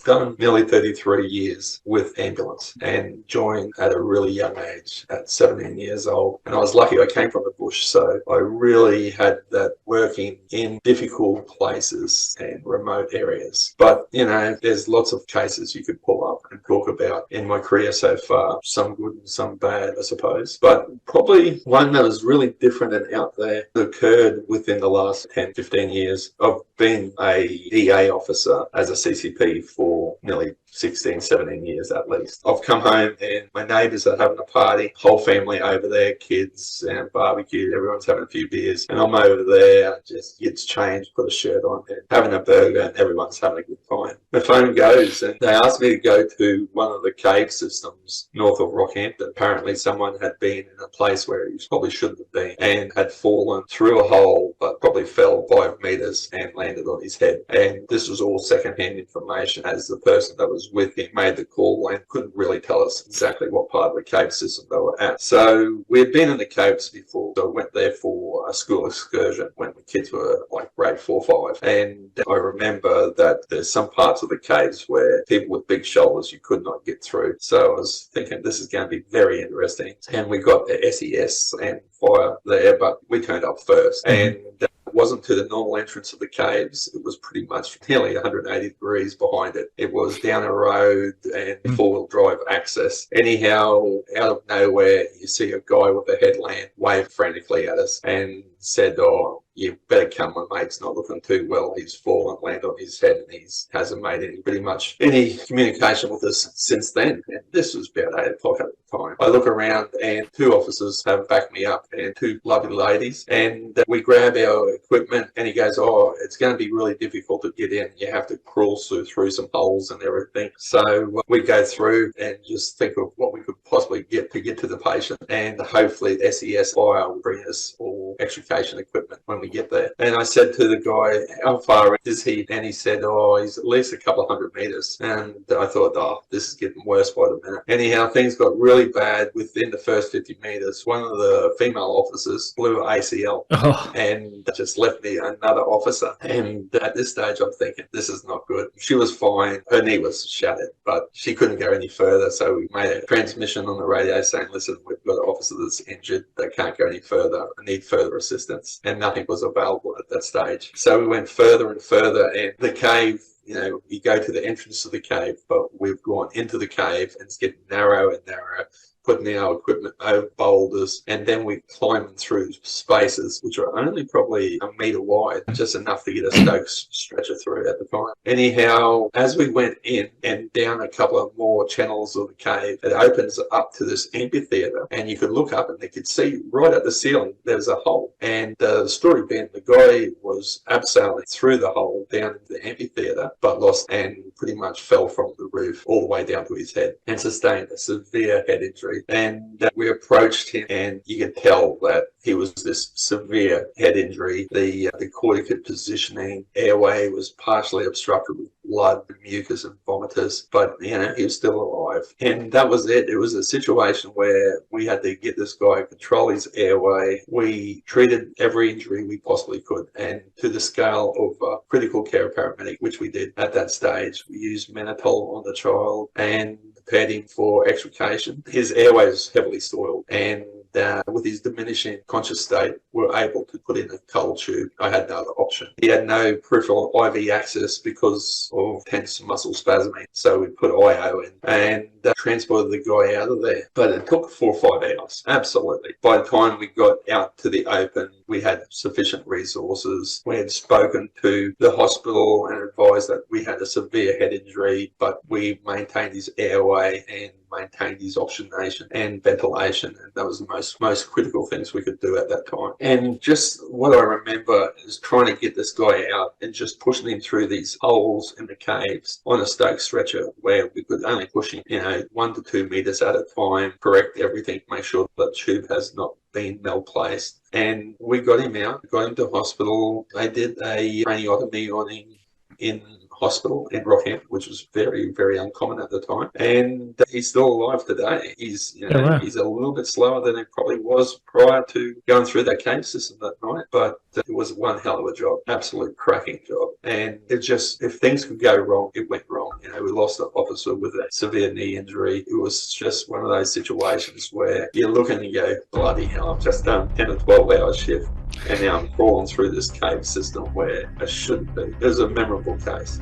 done nearly 33 years with ambulance and joined at a really young age at 17 years old. And I was lucky I came from the bush, so I really had that working in difficult places and remote areas. But, there's lots of cases you could pull up and talk about in my career so far, some good and some bad, I suppose. But probably one that was really different and out there that occurred within the last 10, 15 years. I've been a EA officer as a CCP for nearly 16, 17 years at least. I've come home and my neighbours are having a party, whole family over there, kids and barbecue, everyone's having a few beers, and I'm over there, just gets changed, put a shirt on and having a burger, and everyone's having a good time. The phone goes and they asked me to go to one of the cave systems north of Rockhampton. Apparently someone had been in a place where he probably shouldn't have been and had fallen through a hole, but probably fell 5 metres and landed on his head. And this was all second-hand information, as the person that was with him made the call and couldn't really tell us exactly what part of the cave system they were at. So we'd been in the caves before, so I went there for a school excursion when the kids were like grade 4 or 5. And I remember that there's some parts of the caves where people with big shoulders you could not get through. So I was thinking this is going to be very interesting. And we got the SES and fire there, but we turned up first. And it wasn't to the normal entrance of the caves. It was pretty much nearly 180 degrees behind it. It was down a road and four-wheel drive access. Anyhow, out of nowhere, you see a guy with a headlamp wave frantically at us and said, "Oh, you better come, my mate's not looking too well. He's fallen, landed on his head, and he hasn't made pretty much any communication with us since then." And this was about 8 o'clock at the time. I look around and 2 officers have backed me up and 2 lovely ladies, and we grab our equipment and he goes, "Oh, it's going to be really difficult to get in. You have to crawl through some holes and everything." So we go through and just think of what we could possibly get to the patient, and hopefully the SES fire will bring us all extrication equipment when we get there. And I said to the guy, "How far is he?" And he said, "Oh, he's at least a couple of 100 meters." And I thought, "Oh, this is getting worse by the minute." Anyhow, things got really bad within the first 50 meters. One of the female officers blew her ACL and just left me another officer. And at this stage, I'm thinking, this is not good. She was fine. Her knee was shattered, but she couldn't go any further. So we made a transmission on the radio saying, "Listen, we've got an officer that's injured. They can't go any further. I need further assistance." And nothing was available at that stage. So we went further and further, and the cave, you go to the entrance of the cave, but we've gone into the cave and it's getting narrow and narrow, putting our equipment over boulders, and then we climbing through spaces which are only probably a metre wide, just enough to get a stoke stretcher through at the time. Anyhow, as we went in and down a couple of more channels of the cave, it opens up to this amphitheatre, and you could look up and you could see right at the ceiling there's a hole. And the story being, the guy was abseiling through the hole down into the amphitheatre, but lost and pretty much fell from the roof all the way down to his head and sustained a severe head injury. And we approached him, and you could tell that he was this severe head injury. The corticate positioning, airway was partially obstructed with blood, mucus and vomitus, but he was still alive. And that was it. It was a situation where we had to get this guy, control his airway. We treated every injury we possibly could, and to the scale of critical care paramedic, which we did at that stage. We used mannitol on the child and prepared him for extrication. His airway was heavily soiled, and with his diminishing conscious state, we were able to put in a cold tube. I had no other option. He had no peripheral IV access because of tense muscle spasming, so we put IO in and transported the guy out of there. But it took 4 or 5 hours, absolutely. By the time we got out to the open, we had sufficient resources. We had spoken to the hospital and advised that we had a severe head injury, but we maintained his airway and maintained his oxygenation and ventilation, and that was the most critical things we could do at that time. And just what I remember is trying to get this guy out and just pushing him through these holes in the caves on a stoke stretcher where we could only push him 1 to 2 meters at a time, correct everything, make sure that tube has not been malplaced. And we got him out, got him to hospital. They did a craniotomy on him in hospital in Rockhampton, which was very, very uncommon at the time. And he's still alive today. He's, he's a little bit slower than he probably was prior to going through that cave system that night, but it was one hell of a job, absolute cracking job. And it just, if things could go wrong, it went wrong. You know, we lost an officer with a severe knee injury. It was just one of those situations where you look and you go, bloody hell, I've just done 10 or 12-hour shift and now I'm crawling through this cave system where I shouldn't be. It was a memorable case.